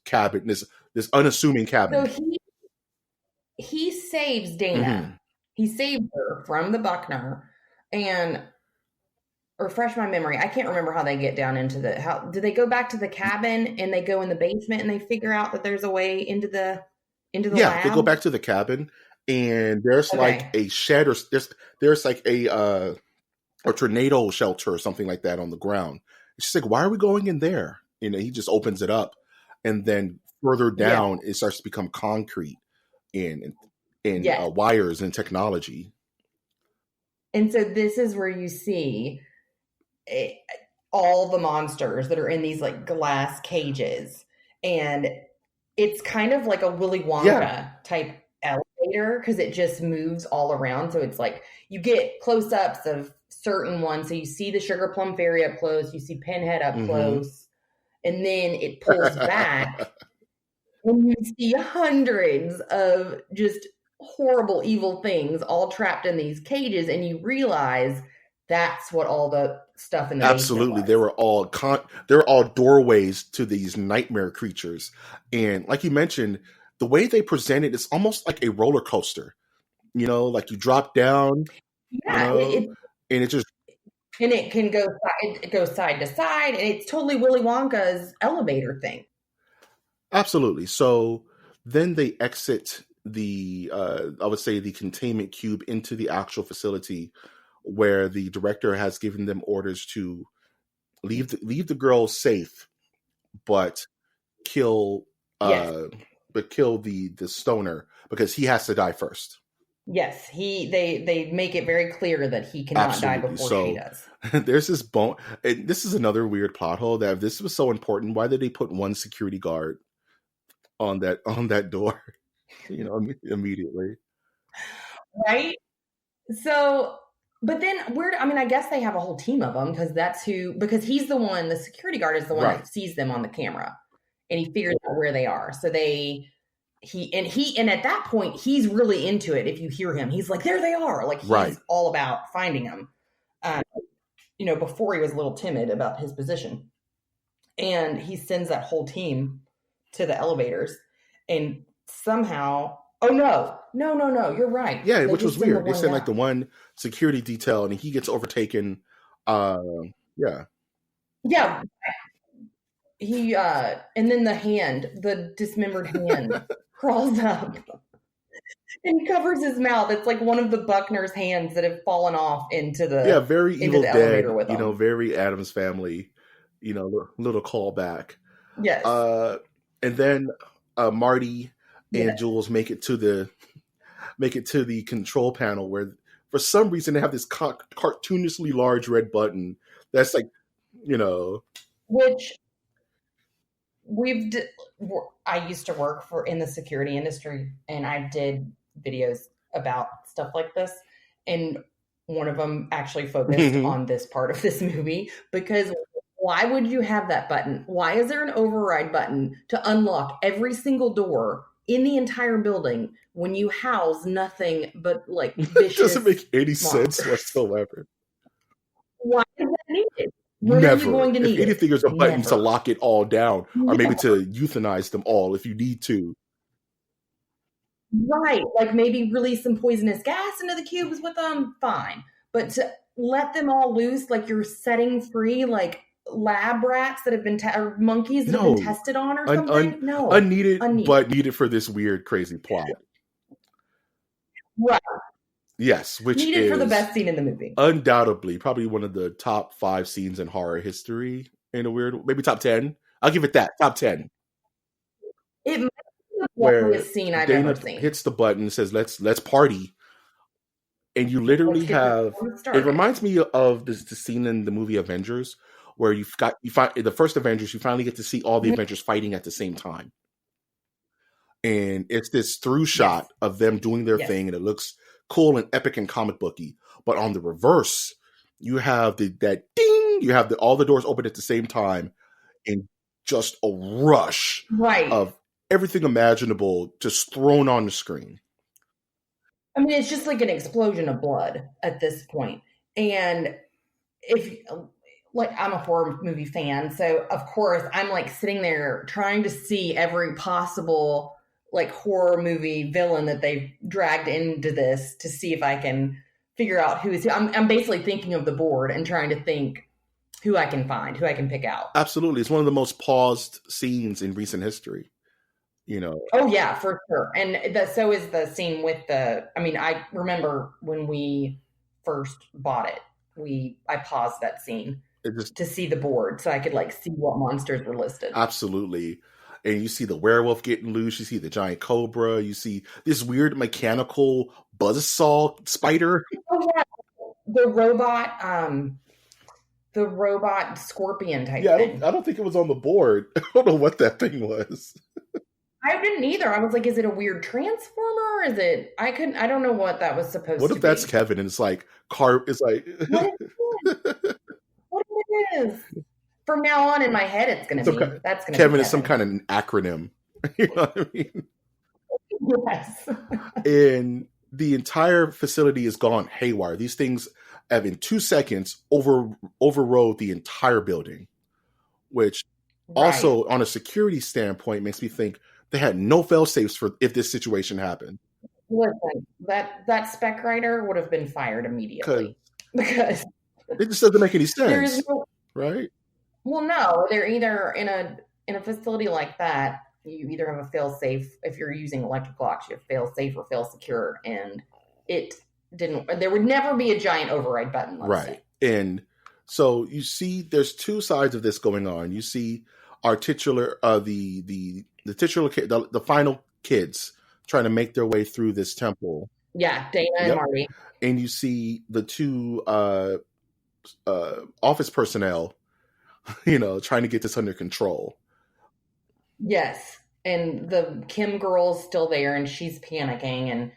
D: cabin, this unassuming cabin.
E: So he saves Dana. Mm-hmm. He saved her from the Buckner, and refresh my memory. I can't remember how they get down into do they go back to the cabin and they go in the basement and they figure out that there's a way into the lab?
D: They go back to the cabin and there's like a shed, or there's like a tornado shelter or something like that on the ground. She's like, why are we going in there? He just opens it up, and then further down it starts to become concrete and wires and technology.
E: And so this is where you see all the monsters that are in these like glass cages, and it's kind of like a Willy Wonka type elevator because it just moves all around. So it's like you get close-ups of certain ones. So you see the Sugar Plum Fairy up close, you see Pinhead up close, and then it pulls back and you see hundreds of just horrible, evil things all trapped in these cages, and you realize that's what all the stuff in the
D: Absolutely,
E: basement
D: they
E: was.
D: they were all doorways to these nightmare creatures, and like you mentioned, the way they present it is almost like a roller coaster. You know, like you drop down, you
E: Yeah,
D: know, and it just
E: and it can go it goes side to side, and it's totally Willy Wonka's elevator thing.
D: absolutely. So then they exit the, I would say, the containment cube into the actual facility where the director has given them orders to leave the girl safe, but kill
E: Yes,
D: kill the stoner because he has to die first.
E: yes. They make it very clear that he cannot die
D: Absolutely.
E: before she
D: So
E: does.
D: there's this bone, and this is another weird plot hole that if this was so important, why did they put one security guard on that door? You know, immediately.
E: Right? So, but then I mean, I guess they have a whole team of them because he's the security guard is the one
D: Right.
E: that sees them on the camera and he figures out where they are. So and at that point, he's really into it. If you hear him, he's like, there they are. Like he's
D: Right.
E: all about finding them. Before he was a little timid about his position. And he sends that whole team to the elevators and somehow, oh no, you're right.
D: Yeah,
E: They
D: which was
E: just send the
D: weird. They
E: one
D: sent like
E: guy.
D: the one security detail, and he gets overtaken. Yeah,
E: Yeah, he and then the dismembered hand crawls up and covers his mouth. It's like one of the Buckner's hands that have fallen off
D: yeah, very Evil Dead.
E: elevator with
D: You know,
E: him.
D: very Addams Family. You know, little callback.
E: Yes.
D: And then Marty and
E: Yes.
D: Jules make it to the control panel where, for some reason, they have this cartoonishly large red button that's like, you know,
E: Which I used to work in the security industry, and I did videos about stuff like this, and one of them actually focused on this part of this movie because why would you have that button? Why is there an override button to unlock every single door in the entire building when you house nothing but like vicious
D: it doesn't make any
E: monsters?
D: sense whatsoever.
E: Why is that needed? When
D: Never.
E: are you going to need
D: if anything, there's a button to
E: Never.
D: lock it all down, or maybe
E: Never.
D: to euthanize them all if you need to.
E: Right. Like maybe release some poisonous gas into the cubes with them, fine. But to let them all loose, like you're setting free like lab rats that have been or monkeys that have
D: No.
E: been tested on or something. No.
D: Unneeded, but needed for this weird, crazy plot.
E: Right.
D: Yes, which
E: Needed
D: is
E: for the best scene in the movie.
D: undoubtedly probably one of the top 5 scenes in horror history. In a weird, maybe top 10. I'll give it that, top 10.
E: It might be the
D: Where
E: funniest scene I've
D: Dana
E: ever seen.
D: hits the button, says let's party, and you literally have. It reminds me of the scene in the movie Avengers where you find the first Avengers. You finally get to see all the Avengers fighting at the same time, and it's this through shot of them doing their thing, and it looks cool and epic and comic booky. But on the reverse, you have that ding. You have all the doors open at the same time, and just a rush of everything imaginable just thrown on the screen.
E: I mean, it's just like an explosion of blood at this point. And I'm a horror movie fan, so of course I'm like sitting there trying to see every possible like horror movie villain that they've dragged into this to see if I can figure out who is who. I'm basically thinking of the board and trying to think who I can find, who I can pick out.
D: Absolutely. It's one of the most paused scenes in recent history. You know.
E: Oh yeah, for sure. And so is the scene with I remember when we first bought it, I paused that scene to see the board so I could like see what monsters were listed.
D: Absolutely. And you see the werewolf getting loose, you see the giant cobra, you see this weird mechanical buzzsaw spider.
E: Oh yeah. The robot scorpion type thing.
D: I don't think it was on the board. I don't know what that thing was.
E: I didn't either. I was like, is it a weird transformer? Is it? I don't know what that was supposed to be.
D: What if that's Kevin and it's like it's like
E: what it is? From now on in my head it's gonna be. That's gonna
D: Kevin
E: be
D: is some kind of acronym. You know what I mean?
E: Yes.
D: And the entire facility has gone haywire. These things have in 2 seconds overrode the entire building, which also
E: Right.
D: on a security standpoint makes me think they had no fail safes for if this situation happened.
E: Listen, that spec writer would have been fired immediately because
D: It just doesn't make any
E: there is
D: sense,
E: no.
D: right?
E: Well, no, they're either in a facility like that. You either have a fail safe if you're using electric locks. You have fail safe or fail secure, and it didn't. There would never be a giant override button. Let's
D: Right. And so you see, there's two sides of this going on. You see our titular, the titular, the final kids trying to make their way through this temple.
E: Yeah, Dana and Marty.
D: And you see the two office personnel, trying to get this under control.
E: Yes, and the Kim girl's still there, and she's panicking,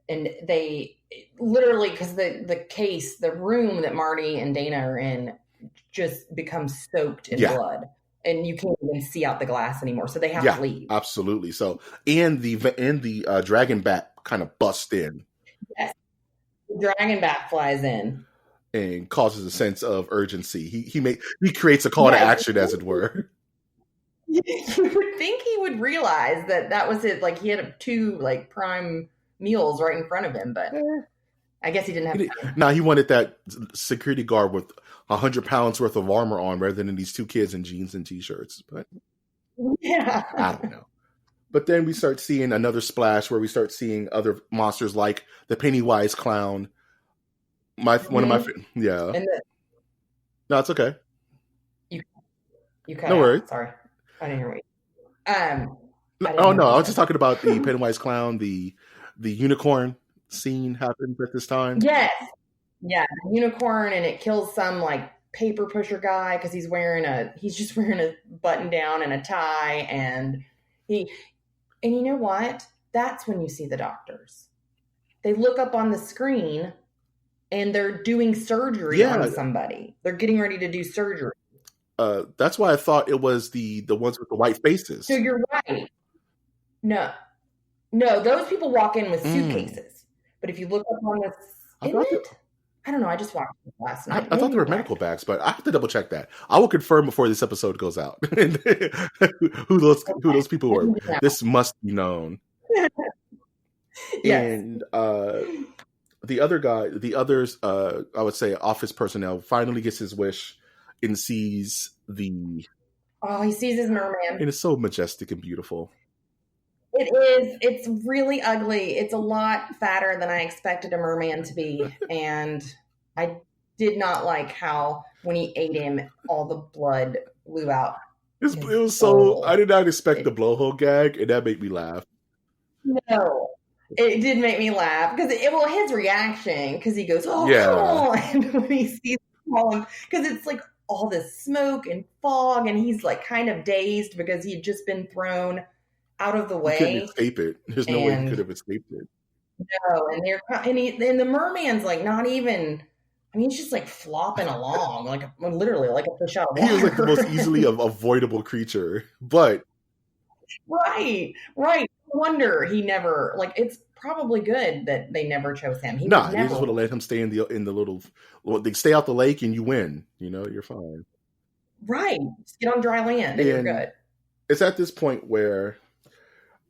E: and they literally, because the room that Marty and Dana are in just becomes soaked in blood, and you can't even see out the glass anymore, so they have to leave.
D: Absolutely. So and the dragon bat kind of busts in.
E: Yes, the dragon bat flies in
D: and causes a sense of urgency. He creates a call to action, as it were.
E: You would think he would realize that was it. Like, he had two prime meals right in front of him, but I guess he didn't have time.
D: No, he wanted that security guard with 100 pounds worth of armor on rather than these two kids in jeans and t-shirts. But
E: yeah,
D: I don't know. But then we start seeing another splash where we start seeing other monsters like the Pennywise clown. No, it's okay.
E: You cut
D: no worries.
E: Sorry, I didn't hear what.
D: I was just talking about the Pennywise clown. The unicorn scene happens at this time.
E: Yes, yeah, the unicorn, and it kills some paper pusher guy because he's just wearing a button down and a tie, and you know what? That's when you see the doctors. They look up on the screen. And they're doing surgery on somebody. They're getting ready to do surgery.
D: That's why I thought it was the ones with the white faces.
E: So you're right. No, those people walk in with suitcases. But if you look up on this, I don't know. I just watched it last night.
D: I thought they were medical bags, but I have to double check that. I will confirm before this episode goes out who those people were. This must be known.
E: Yes.
D: And the others, I would say office personnel finally gets his wish and sees he
E: sees his merman.
D: And it's so majestic and beautiful.
E: It is. It's really ugly. It's a lot fatter than I expected a merman to be. And I did not like how when he ate him, all the blood blew out.
D: It was so, I did not expect the blowhole gag, and that made me laugh.
E: No. It did make me laugh because his reaction, because he goes, come on, and when he sees him, because it's all this smoke and fog, and he's kind of dazed because he had just been thrown out of the way.
D: He couldn't escape it. There's no way he could have escaped it.
E: No, and the merman's not even. I mean, he's just flopping along, literally like a fish out of water.
D: He was the most easily avoidable creature, but
E: right. No wonder he never it's probably good that they never chose him.
D: They just would have let him stay in the little. Well, they stay out the lake and you win. You're fine.
E: Right, just get on dry land and you're good.
D: It's at this point where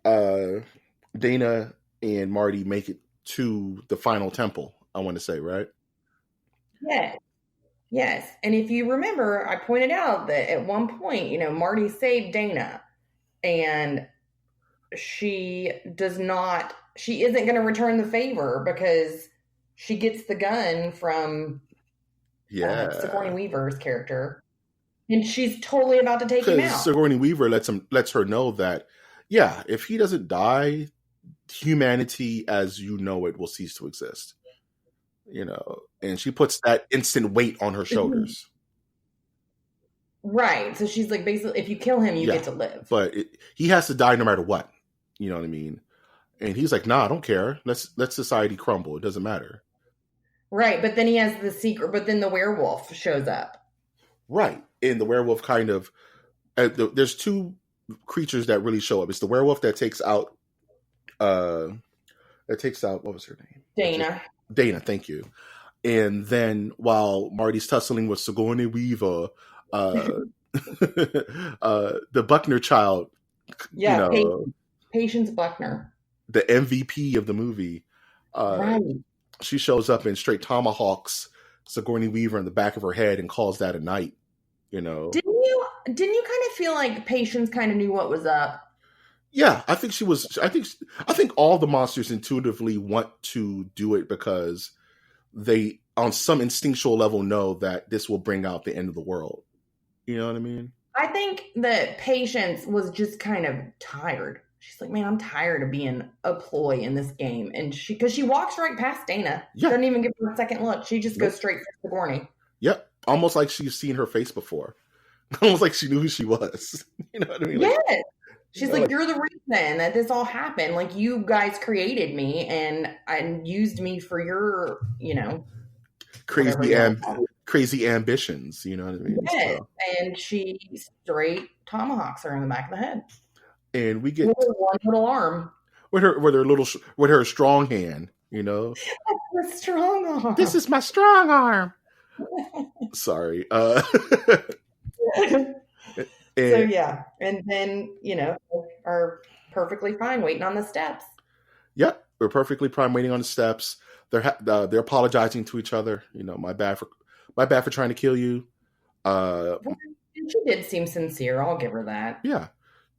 D: Dana and Marty make it to the final temple. I want to say, right?
E: Yes. And if you remember, I pointed out that at one point, Marty saved Dana, and she isn't going to return the favor because she gets the gun from Sigourney Weaver's character, and she's totally about to take him out.
D: Sigourney Weaver lets her know that, if he doesn't die, humanity as you know it will cease to exist. And she puts that instant weight on her shoulders.
E: Right. So she's basically, if you kill him, you get to live.
D: But he has to die no matter what. You know what I mean? And he's like, nah, I don't care. Let society crumble. It doesn't matter.
E: Right. But then he has the secret, but then the werewolf shows up.
D: Right. And the werewolf kind of, there's two creatures that really show up. It's the werewolf that takes out It takes out, what was her name?
E: Dana.
D: Dana, thank you. And then while Marty's tussling with Sigourney Weaver, the Buckner child,
E: Yeah, Patience Buckner,
D: the MVP of the movie,
E: right?
D: She shows up and straight tomahawks Sigourney Weaver in the back of her head and calls that a night.
E: Didn't you kind of feel like Patience kind of knew what was up?
D: Yeah, I think she was. I think all the monsters intuitively want to do it because they, on some instinctual level, know that this will bring out the end of the world. You know what I mean? I
E: think that Patience was just kind of tired. She's like, man, I'm tired of being a ploy in this game. And because she walks right past Dana. Yeah. Doesn't even give her a second look. She just goes straight for Sigourney.
D: Yep. Almost like she's seen her face before. Almost like she knew who she was. You know what I mean?
E: Yes. She's like, you're the reason that this all happened. Like, you guys created me and used me for your,
D: crazy ambitions. You know what I mean?
E: Yes. So. And she straight tomahawks her in the back of the head.
D: And we get
E: with her one little arm.
D: With her strong hand, Her
E: strong arm.
D: This is my strong arm. Sorry.
E: So yeah, and then are perfectly fine waiting on the steps.
D: Yep, we're perfectly fine waiting on the steps. They're apologizing to each other. My bad for trying to kill you.
E: She did seem sincere. I'll give her that.
D: Yeah,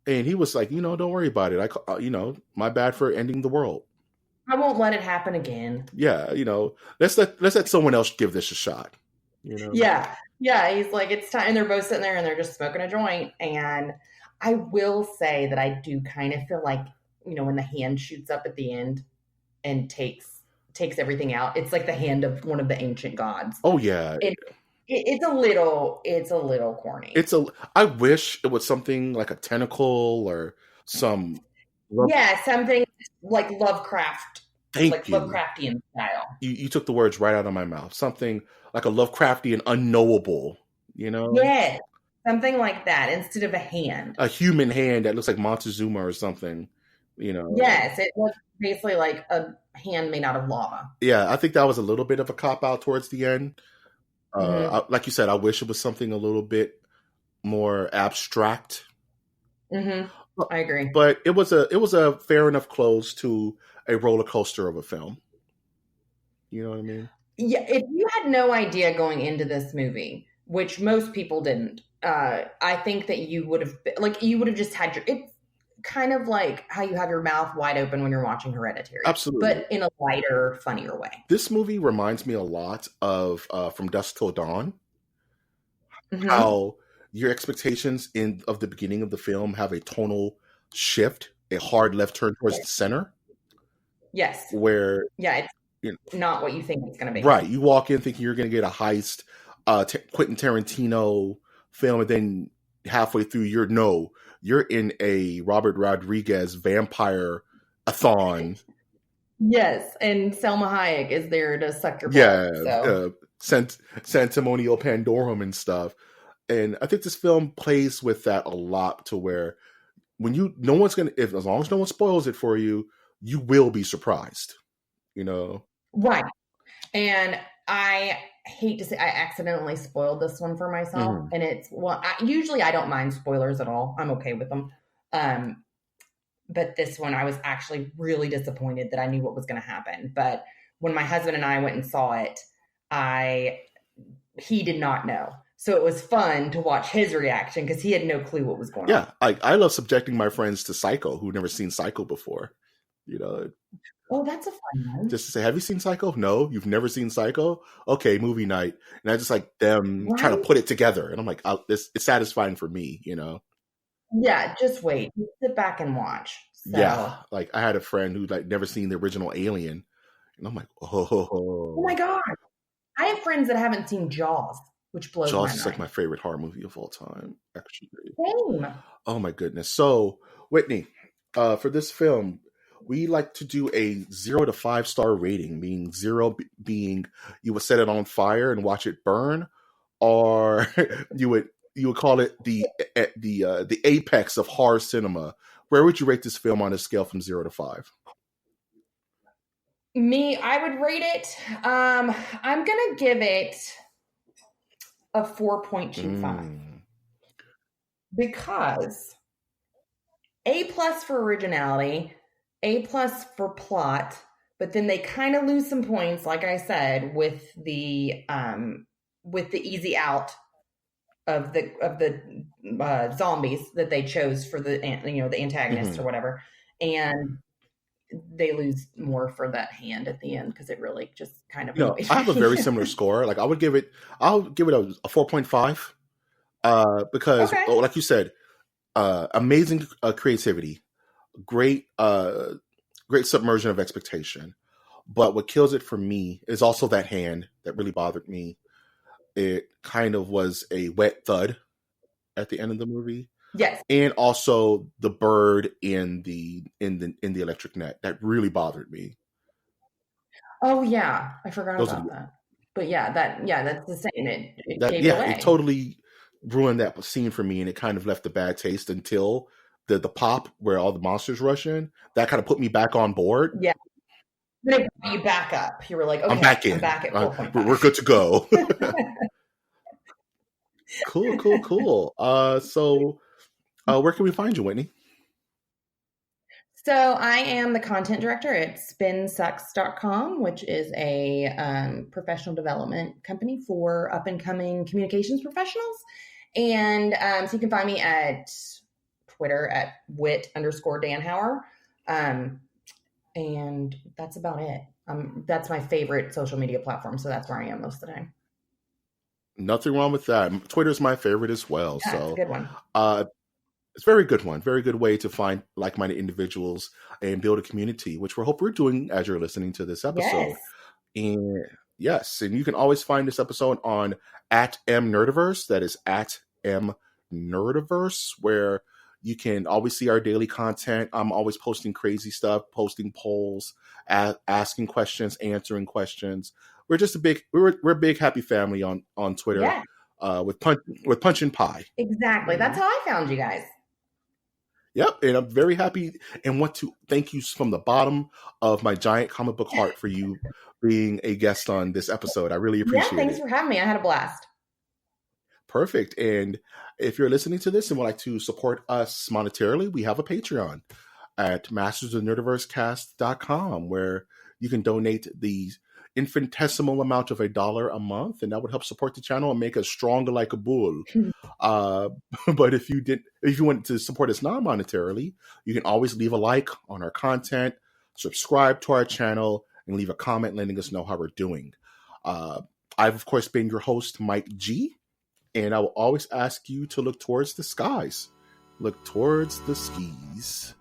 D: and he was like, don't worry about it. My bad for ending the world.
E: I won't let it happen again.
D: Yeah, let's let someone else give this a shot.
E: Yeah, he's like, it's time. And they're both sitting there and they're just smoking a joint. And I will say that I do kind of feel like, when the hand shoots up at the end and takes everything out, it's like the hand of one of the ancient gods.
D: Oh yeah.
E: It's a little corny.
D: I wish it was something like a tentacle or some.
E: Something like Lovecraft.
D: Thank you.
E: Lovecraftian style.
D: You took the words right out of my mouth. Something like a Lovecraftian unknowable,
E: Yes. Something like that instead of a hand.
D: A human hand that looks like Montezuma or something,
E: Yes, it was basically like a hand made out of lava.
D: Yeah, I think that was a little bit of a cop-out towards the end. Like you said, I wish it was something a little bit more abstract.
E: Mm-hmm. I agree.
D: But it was a fair enough close to a roller coaster of a film. You know what I mean?
E: Yeah, if you had no idea going into this movie, which most people didn't, I think that you would have just had it's kind of like how you have your mouth wide open when you're watching Hereditary.
D: Absolutely.
E: But in a lighter, funnier way.
D: This movie reminds me a lot of From Dusk Till Dawn.
E: Mm-hmm.
D: How your expectations of the beginning of the film have a tonal shift, a hard left turn towards the center.
E: Yes.
D: Where
E: it's not what you think it's going to be.
D: Right. You walk in thinking you're going to get a heist, Quentin Tarantino film, and then halfway through you're in a Robert Rodriguez vampire-a-thon.
E: Yes, and Selma Hayek is there to suck your blood.
D: Santimonial Pandorum and stuff. And I think this film plays with that a lot to where when as long as no one spoils it for you, you will be surprised.
E: Right. And I hate to say I accidentally spoiled this one for myself. Mm-hmm. And usually I don't mind spoilers at all. I'm okay with them. But this one I was actually really disappointed that I knew what was going to happen. But when my husband and I went and saw it, he did not know. So it was fun to watch his reaction because he had no clue what was going on.
D: Yeah, I love subjecting my friends to Psycho who've never seen Psycho before.
E: Oh, that's a fun one.
D: Just to say, have you seen Psycho? No, you've never seen Psycho? Okay, movie night. And I just like them trying to put it together. And I'm like, it's satisfying for me,
E: Yeah, just wait. Just sit back and watch. So.
D: Yeah, like I had a friend who like never seen the original Alien. And I'm like,
E: oh my God. I have friends that haven't seen Jaws, which blows my mind.
D: Jaws is like my favorite horror movie of all time, actually.
E: Same.
D: Oh my goodness. So, Whitney, for this film, we like to do a 0 to 5 star rating, meaning 0 being you would set it on fire and watch it burn, or you would call it the apex of horror cinema. Where would you rate this film on a scale from 0 to 5?
E: Me, I would rate it. I'm gonna give it a 4.25 because A+ for originality, A+ for plot, but then they kind of lose some points, like I said, with the easy out of the zombies that they chose for the antagonist or whatever, and they lose more for that hand at the end because it really just kind of annoys
D: I have a
E: me.
D: very similar score. Like I'll give it a 4.5 because,
E: Okay.
D: like you said, amazing creativity, great great submersion of expectation. But what kills it for me is also that hand that really bothered me. It kind of was a wet thud at the end of the movie,
E: Yes.
D: and also the bird in the electric net that really bothered me.
E: Oh yeah, I forgot
D: Those are
E: about that. But yeah, that's the same. It
D: that
E: gave it
D: yeah,
E: away.
D: it totally ruined that scene for me, and it kind of left a bad taste until the pop where all the monsters rush in. That kind of put me back on board.
E: Yeah. But it brought you back up. You were like, okay,
D: I'm back in.
E: I'm back at 4.5.
D: We're good to go. Cool. So where can we find you, Whitney?
E: So I am the content director at spinsucks.com, which is a professional development company for up-and-coming communications professionals. And so you can find me at Twitter at wit_danhauer. And that's about it. That's my favorite social media platform, so that's where I am most of the time.
D: Nothing wrong with that. Twitter's my favorite as well.
E: Yeah,
D: So
E: it's a good one.
D: It's a very good one. Very good way to find like-minded individuals and build a community, which we hope we're doing as you're listening to this episode.
E: Yes.
D: And yes, and you can always find this episode on @mnerdiverse. That is @mnerdiverse, where you can always see our daily content. I'm always posting crazy stuff, posting polls, asking questions, answering questions. We're just we're a big happy family on Twitter.
E: Yeah.
D: With Punch and Pie.
E: Exactly. That's how I found you guys.
D: Yep, and I'm very happy and want to thank you from the bottom of my giant comic book heart for you being a guest on this episode. I really appreciate it.
E: Yeah, thanks for having me. I had a blast.
D: Perfect. And if you're listening to this and would like to support us monetarily, we have a Patreon at mastersofnerdversecast.com where you can donate the infinitesimal amount of $1 a month, and that would help support the channel and make us stronger like a bull. But if you wanted to support us non-monetarily, you can always leave a like on our content, subscribe to our channel, and leave a comment letting us know how we're doing. I've of course been your host, Mike G, and I will always ask you to look towards the skies. Look towards the skis.